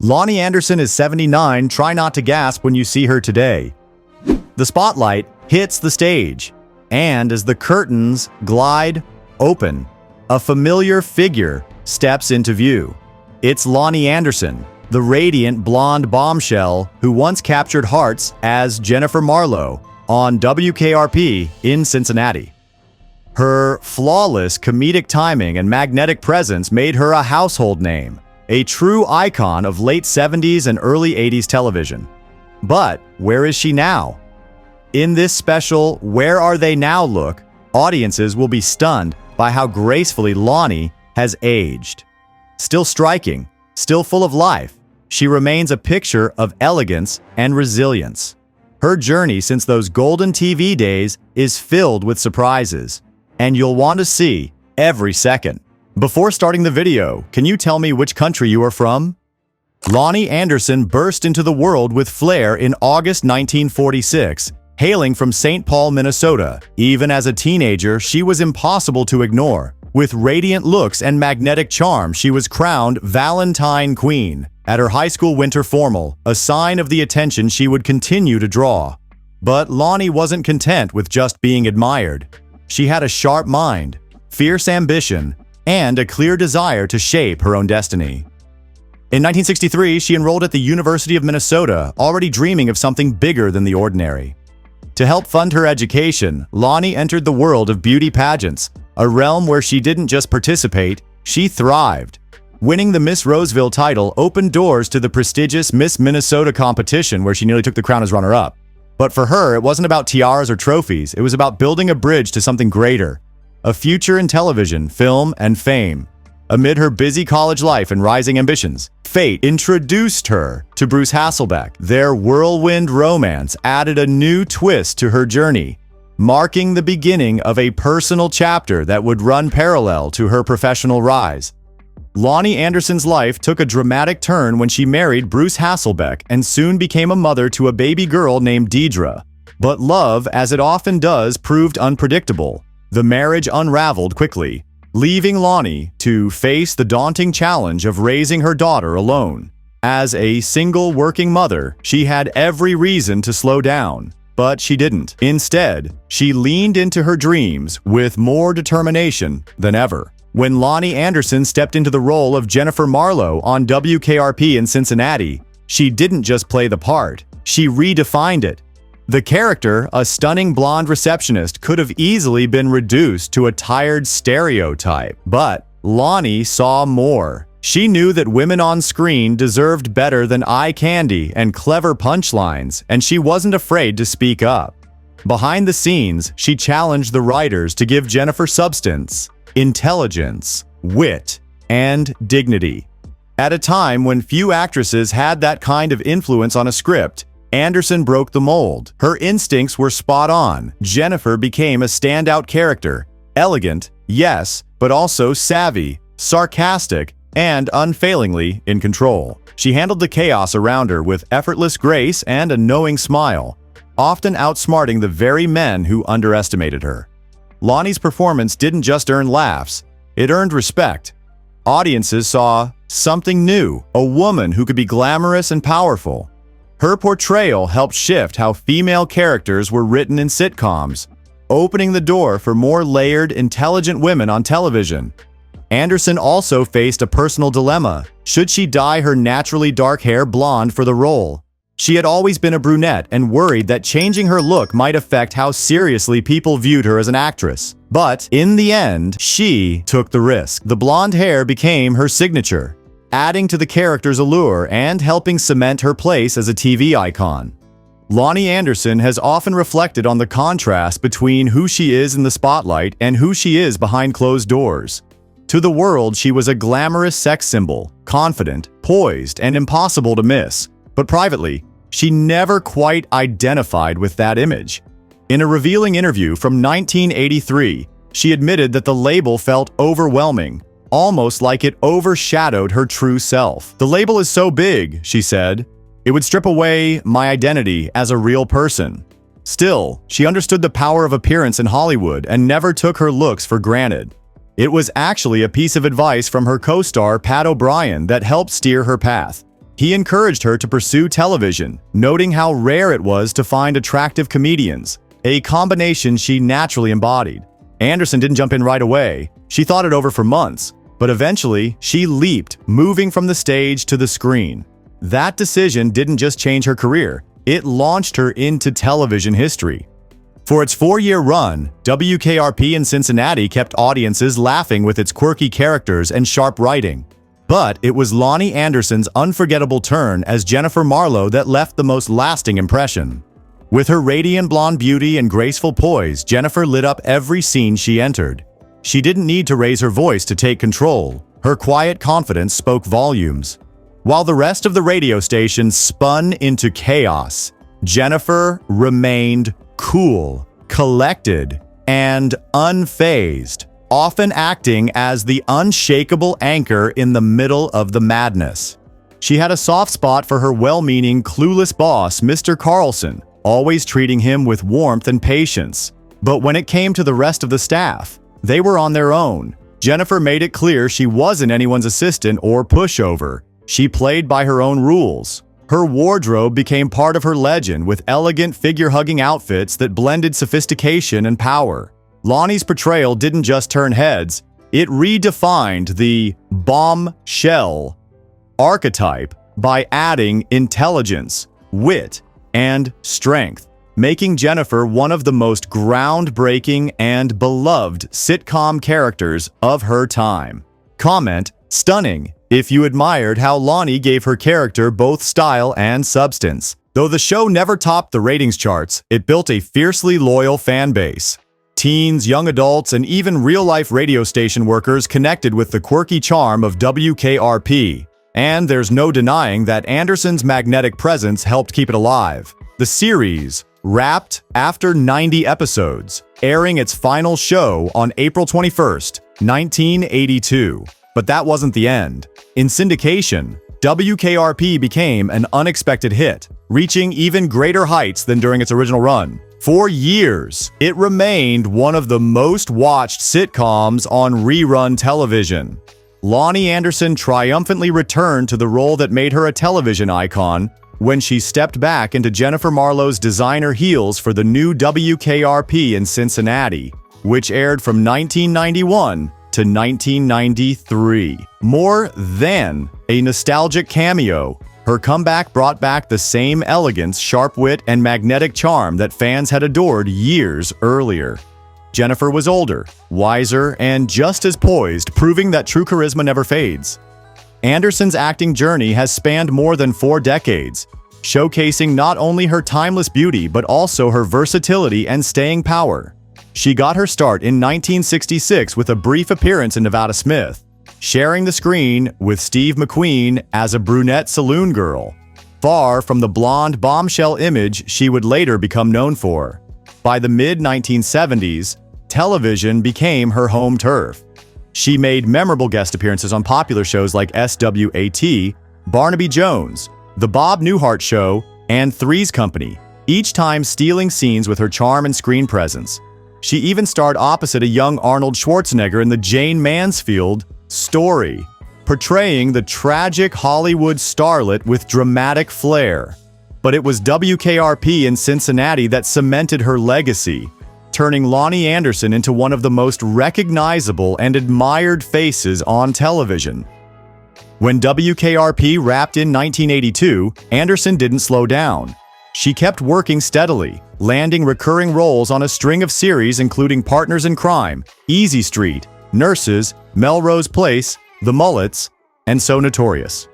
Loni Anderson is 79. Try not to gasp when you see her today. The spotlight hits the stage, and as the curtains glide open, a familiar figure steps into view. It's Loni Anderson, the radiant blonde bombshell who once captured hearts as Jennifer Marlowe on WKRP in Cincinnati. Her flawless comedic timing and magnetic presence made her a household name, a true icon of late 70s and early 80s television. But where is she now? In this special Where Are They Now look, audiences will be stunned by how gracefully Lonnie has aged. Still striking, still full of life, she remains a picture of elegance and resilience. Her journey since those golden TV days is filled with surprises, and you'll want to see every second. Before starting the video, can you tell me which country you are from? Loni Anderson burst into the world with flair in August 1946, hailing from St. Paul, Minnesota. Even as a teenager, she was impossible to ignore. With radiant looks and magnetic charm, she was crowned Valentine Queen at her high school winter formal, a sign of the attention she would continue to draw. But Lonnie wasn't content with just being admired. She had a sharp mind, fierce ambition, and a clear desire to shape her own destiny. In 1963, she enrolled at the University of Minnesota, already dreaming of something bigger than the ordinary. To help fund her education, Lonnie entered the world of beauty pageants, a realm where she didn't just participate, she thrived. Winning the Miss Roseville title opened doors to the prestigious Miss Minnesota competition, where she nearly took the crown as runner-up. But for her, it wasn't about tiaras or trophies, it was about building a bridge to something greater. A future in television, film, and fame. Amid her busy college life and rising ambitions, fate introduced her to Bruce Hasselbeck. Their whirlwind romance added a new twist to her journey, marking the beginning of a personal chapter that would run parallel to her professional rise. Loni Anderson's life took a dramatic turn when she married Bruce Hasselbeck and soon became a mother to a baby girl named Deidre. But love, as it often does, proved unpredictable. The marriage unraveled quickly, leaving Lonnie to face the daunting challenge of raising her daughter alone. As a single working mother, she had every reason to slow down, but she didn't. Instead, she leaned into her dreams with more determination than ever. When Loni Anderson stepped into the role of Jennifer Marlowe on WKRP in Cincinnati, she didn't just play the part, she redefined it. The character, a stunning blonde receptionist, could have easily been reduced to a tired stereotype. But Lonnie saw more. She knew that women on screen deserved better than eye candy and clever punchlines, and she wasn't afraid to speak up. Behind the scenes, she challenged the writers to give Jennifer substance, intelligence, wit, and dignity. At a time when few actresses had that kind of influence on a script, Anderson broke the mold. Her instincts were spot on. Jennifer became a standout character. Elegant, yes, but also savvy, sarcastic, and unfailingly in control. She handled the chaos around her with effortless grace and a knowing smile, often outsmarting the very men who underestimated her. Lonnie's performance didn't just earn laughs, it earned respect. Audiences saw something new, a woman who could be glamorous and powerful. Her portrayal helped shift how female characters were written in sitcoms, opening the door for more layered, intelligent women on television. Anderson also faced a personal dilemma. Should she dye her naturally dark hair blonde for the role? She had always been a brunette and worried that changing her look might affect how seriously people viewed her as an actress. But in the end, she took the risk. The blonde hair became her signature, adding to the character's allure and helping cement her place as a TV icon. Loni Anderson has often reflected on the contrast between who she is in the spotlight and who she is behind closed doors. To the world, she was a glamorous sex symbol, confident, poised, and impossible to miss. But privately, she never quite identified with that image. In a revealing interview from 1983, she admitted that the label felt overwhelming, almost like it overshadowed her true self. "The label is so big," she said, "it would strip away my identity as a real person." Still, she understood the power of appearance in Hollywood and never took her looks for granted. It was actually a piece of advice from her co-star Pat O'Brien that helped steer her path. He encouraged her to pursue television, noting how rare it was to find attractive comedians, a combination she naturally embodied. Anderson didn't jump in right away. She thought it over for months, but eventually she leaped, moving from the stage to the screen. That decision didn't just change her career, it launched her into television history. For its 4-year run, WKRP in Cincinnati kept audiences laughing with its quirky characters and sharp writing. But it was Loni Anderson's unforgettable turn as Jennifer Marlowe that left the most lasting impression. With her radiant blonde beauty and graceful poise, Jennifer lit up every scene she entered. She didn't need to raise her voice to take control. Her quiet confidence spoke volumes. While the rest of the radio station spun into chaos, Jennifer remained cool, collected, and unfazed, often acting as the unshakable anchor in the middle of the madness. She had a soft spot for her well-meaning, clueless boss, Mr. Carlson, always treating him with warmth and patience. But when it came to the rest of the staff, they were on their own. Jennifer made it clear she wasn't anyone's assistant or pushover. She played by her own rules. Her wardrobe became part of her legend with elegant figure-hugging outfits that blended sophistication and power. Lonnie's portrayal didn't just turn heads, it redefined the bombshell archetype by adding intelligence, wit, and strength, making Jennifer one of the most groundbreaking and beloved sitcom characters of her time. Comment, stunning, if you admired how Lonnie gave her character both style and substance. Though the show never topped the ratings charts, it built a fiercely loyal fan base. Teens, young adults, and even real-life radio station workers connected with the quirky charm of WKRP. And there's no denying that Anderson's magnetic presence helped keep it alive. The series wrapped after 90 episodes, airing its final show on April 21st, 1982. But that wasn't the end. In syndication, WKRP became an unexpected hit, reaching even greater heights than during its original run. For years, it remained one of the most watched sitcoms on rerun television. Loni Anderson triumphantly returned to the role that made her a television icon when she stepped back into Jennifer Marlowe's designer heels for the new WKRP in Cincinnati, which aired from 1991 to 1993. More than a nostalgic cameo, her comeback brought back the same elegance, sharp wit, and magnetic charm that fans had adored years earlier. Jennifer was older, wiser, and just as poised, proving that true charisma never fades. Anderson's acting journey has spanned more than 4 decades, showcasing not only her timeless beauty but also her versatility and staying power. She got her start in 1966 with a brief appearance in Nevada Smith, sharing the screen with Steve McQueen as a brunette saloon girl, far from the blonde bombshell image she would later become known for. By the mid-1970s, television became her home turf. She made memorable guest appearances on popular shows like SWAT, Barnaby Jones, The Bob Newhart Show, and Three's Company, each time stealing scenes with her charm and screen presence. She even starred opposite a young Arnold Schwarzenegger in the Jayne Mansfield story, portraying the tragic Hollywood starlet with dramatic flair. But it was WKRP in Cincinnati that cemented her legacy, turning Loni Anderson into one of the most recognizable and admired faces on television. When WKRP wrapped in 1982, Anderson didn't slow down. She kept working steadily, landing recurring roles on a string of series including Partners in Crime, Easy Street, Nurses, Melrose Place, The Mullets, and So Notorious.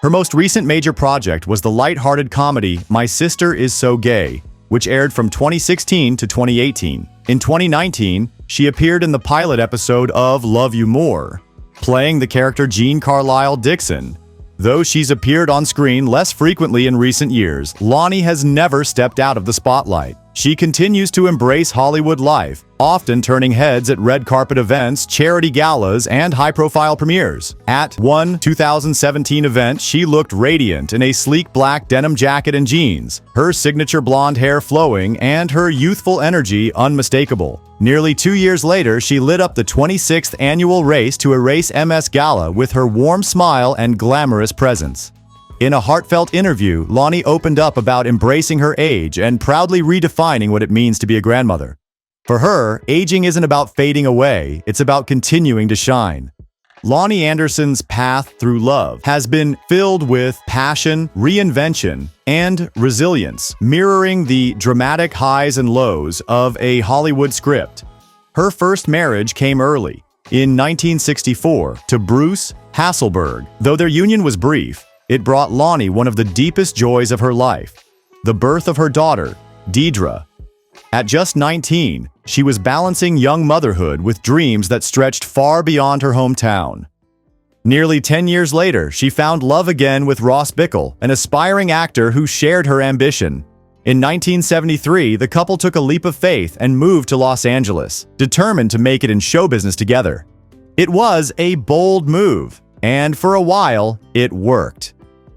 Her most recent major project was the light-hearted comedy My Sister Is So Gay, which aired from 2016 to 2018. In 2019, she appeared in the pilot episode of Love You More, playing the character Jean Carlisle Dixon. Though she's appeared on screen less frequently in recent years, Lonnie has never stepped out of the spotlight. She continues to embrace Hollywood life, often turning heads at red carpet events, charity galas, and high-profile premieres. At one 2017 event, she looked radiant in a sleek black denim jacket and jeans, her signature blonde hair flowing and her youthful energy unmistakable. Nearly 2 years later, she lit up the 26th annual Race to Erase MS Gala with her warm smile and glamorous presence. In a heartfelt interview, Lonnie opened up about embracing her age and proudly redefining what it means to be a grandmother. For her, aging isn't about fading away, it's about continuing to shine. Loni Anderson's path through love has been filled with passion, reinvention, and resilience, mirroring the dramatic highs and lows of a Hollywood script. Her first marriage came early, in 1964, to Bruce Hasselberg. Though their union was brief, it brought Lonnie one of the deepest joys of her life, the birth of her daughter, Deidre. At just 19, she was balancing young motherhood with dreams that stretched far beyond her hometown. Nearly 10 years later, she found love again with Ross Bickle, an aspiring actor who shared her ambition. In 1973, the couple took a leap of faith and moved to Los Angeles, determined to make it in show business together. It was a bold move, and for a while, it worked.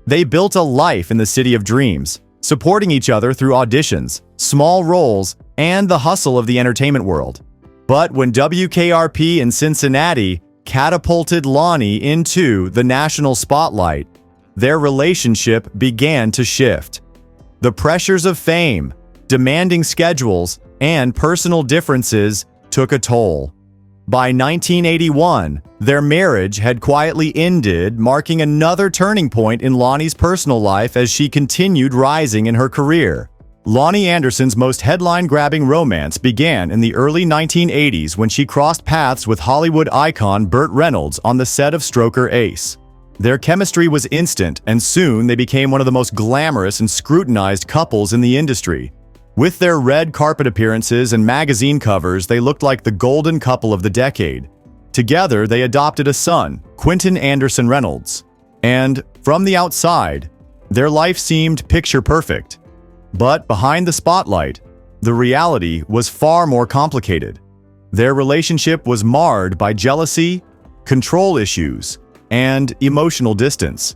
They built a life in the city of dreams, supporting each other through auditions, small roles, and the hustle of the entertainment world. But when WKRP in Cincinnati catapulted Lonnie into the national spotlight, their relationship began to shift. The pressures of fame, demanding schedules, and personal differences took a toll. By 1981, their marriage had quietly ended, marking another turning point in Lonnie's personal life as she continued rising in her career. Loni Anderson's most headline-grabbing romance began in the early 1980s when she crossed paths with Hollywood icon Burt Reynolds on the set of Stroker Ace. Their chemistry was instant, and soon they became one of the most glamorous and scrutinized couples in the industry. With their red carpet appearances and magazine covers, they looked like the golden couple of the decade. Together, they adopted a son, Quentin Anderson Reynolds. And from the outside, their life seemed picture-perfect. But behind the spotlight, the reality was far more complicated. Their relationship was marred by jealousy, control issues, and emotional distance.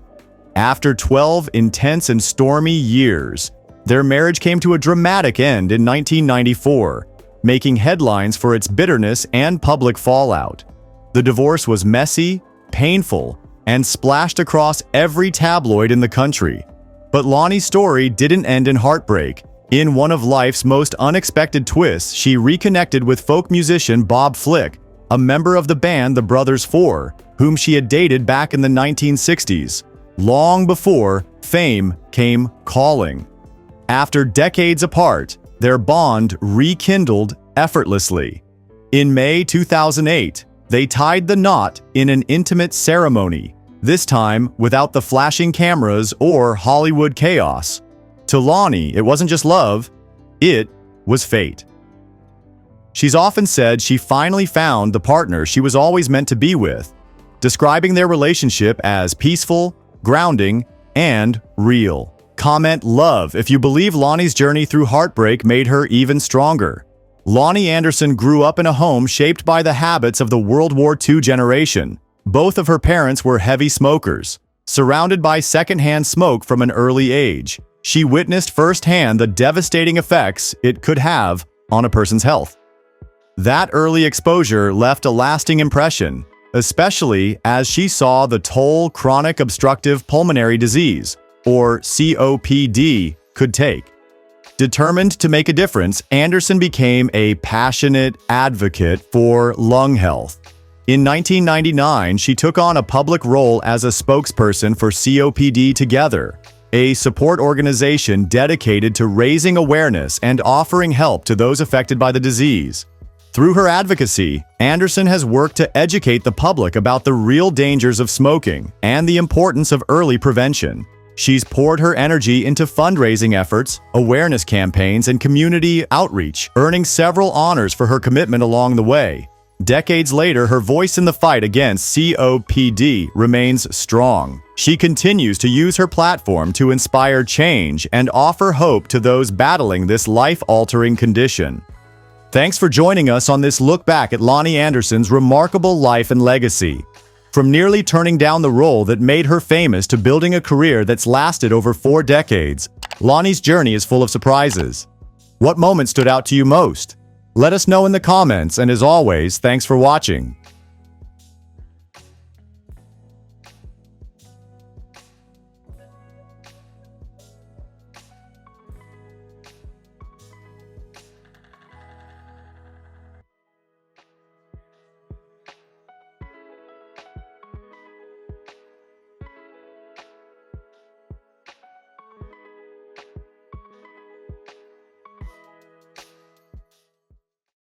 After 12 intense and stormy years, their marriage came to a dramatic end in 1994, making headlines for its bitterness and public fallout. The divorce was messy, painful, and splashed across every tabloid in the country. But Lonnie's story didn't end in heartbreak. In one of life's most unexpected twists, she reconnected with folk musician Bob Flick, a member of the band The Brothers Four, whom she had dated back in the 1960s, long before fame came calling. After decades apart, their bond rekindled effortlessly. In May 2008, they tied the knot in an intimate ceremony, this time without the flashing cameras or Hollywood chaos. To Lonnie, it wasn't just love, it was fate. She's often said she finally found the partner she was always meant to be with, describing their relationship as peaceful, grounding, and real. Comment love if you believe Lonnie's journey through heartbreak made her even stronger. Loni Anderson grew up in a home shaped by the habits of the World War II generation. Both of her parents were heavy smokers. Surrounded by secondhand smoke from an early age, she witnessed firsthand the devastating effects it could have on a person's health. That early exposure left a lasting impression, especially as she saw the toll chronic obstructive pulmonary disease, or COPD, could take. Determined to make a difference, Anderson became a passionate advocate for lung health. In 1999, she took on a public role as a spokesperson for COPD Together, a support organization dedicated to raising awareness and offering help to those affected by the disease. Through her advocacy, Anderson has worked to educate the public about the real dangers of smoking and the importance of early prevention. She's poured her energy into fundraising efforts, awareness campaigns, and community outreach, earning several honors for her commitment along the way. Decades later, her voice in the fight against COPD remains strong. She continues to use her platform to inspire change and offer hope to those battling this life-altering condition. Thanks for joining us on this look back at Loni Anderson's remarkable life and legacy. From nearly turning down the role that made her famous to building a career that's lasted over 4 decades, Lonnie's journey is full of surprises. What moment stood out to you most? Let us know in the comments, and as always, thanks for watching.